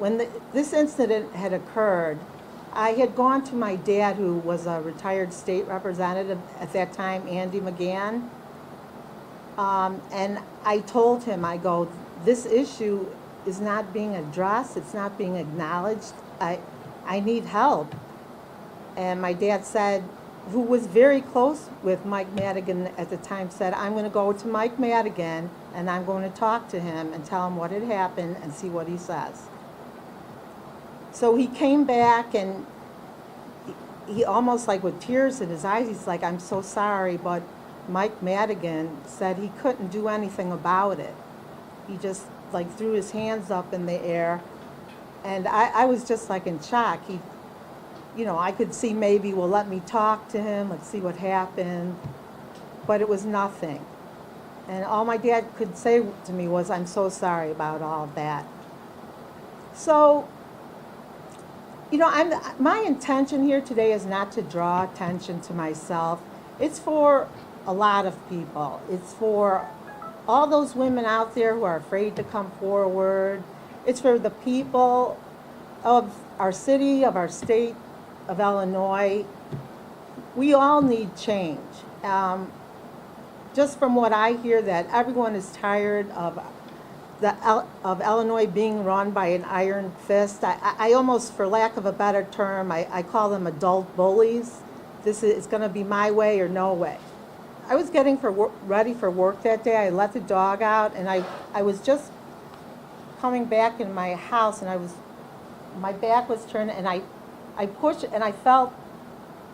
when this incident had occurred, I had gone to my dad, who was a retired state representative at that time, Andy McGann, and I told him, I go, this issue is not being addressed, it's not being acknowledged, I need help. And my dad said, who was very close with Mike Madigan at the time, said, I'm going to go to Mike Madigan and I'm going to talk to him and tell him what had happened and see what he says. So he came back and he almost like with tears in his eyes, he's like, I'm so sorry, but Mike Madigan said he couldn't do anything about it. He just like threw his hands up in the air, and I was just like in shock. I could see maybe, well, let me talk to him, let's see what happened, but it was nothing. And all my dad could say to me was, I'm so sorry about all of that. So, my intention here today is not to draw attention to myself. It's for a lot of people. It's for all those women out there who are afraid to come forward. It's for the people of our city, of our state, of Illinois. We all need change. Just from what I hear, that everyone is tired of Illinois being run by an iron fist. I almost, for lack of a better term, I call them adult bullies. It's going to be my way or no way. I was getting ready for work that day. I let the dog out, and I was just coming back in my house, and my back was turned, and I pushed, and I felt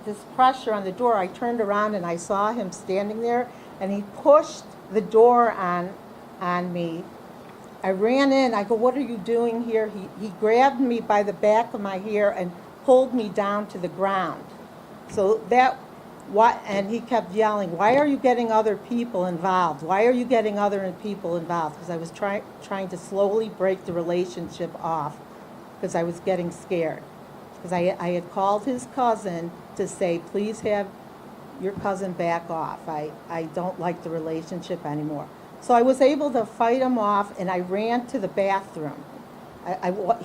this pressure on the door. I turned around, and I saw him standing there, and he pushed the door on me. I ran in. I go, what are you doing here? He grabbed me by the back of my hair and pulled me down to the ground. So and he kept yelling, why are you getting other people involved? Why are you getting other people involved? Because I was trying to slowly break the relationship off, because I was getting scared. Because I had called his cousin to say, please have your cousin back off. I don't like the relationship anymore. So I was able to fight him off, and I ran to the bathroom.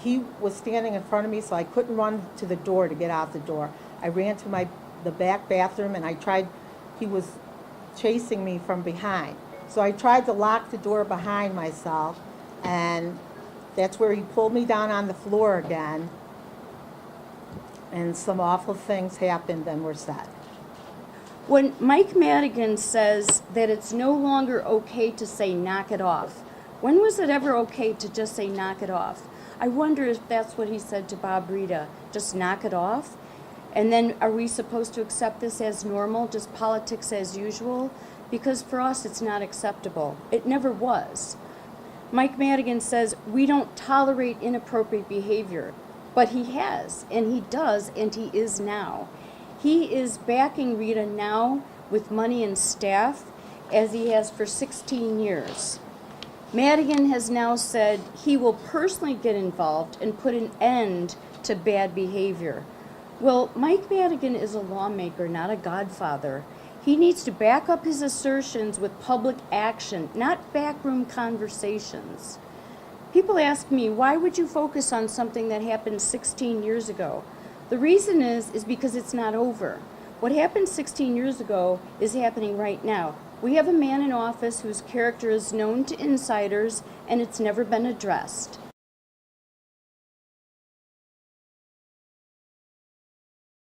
He was standing in front of me, so I couldn't run to the door to get out the door. I ran to the back bathroom, and he was chasing me from behind. So I tried to lock the door behind myself, and that's where he pulled me down on the floor again, and some awful things happened and were said. When Mike Madigan says that it's no longer okay to say knock it off, when was it ever okay to just say knock it off? I wonder if that's what he said to Bob Rita, just knock it off? And then are we supposed to accept this as normal, just politics as usual? Because for us it's not acceptable. It never was. Mike Madigan says we don't tolerate inappropriate behavior, but he has, and he does, and he is now. He is backing Rita now with money and staff, as he has for 16 years. Madigan has now said he will personally get involved and put an end to bad behavior. Well, Mike Madigan is a lawmaker, not a godfather. He needs to back up his assertions with public action, not backroom conversations. People ask me, why would you focus on something that happened 16 years ago? The reason is because it's not over. What happened 16 years ago is happening right now. We have a man in office whose character is known to insiders, and it's never been addressed.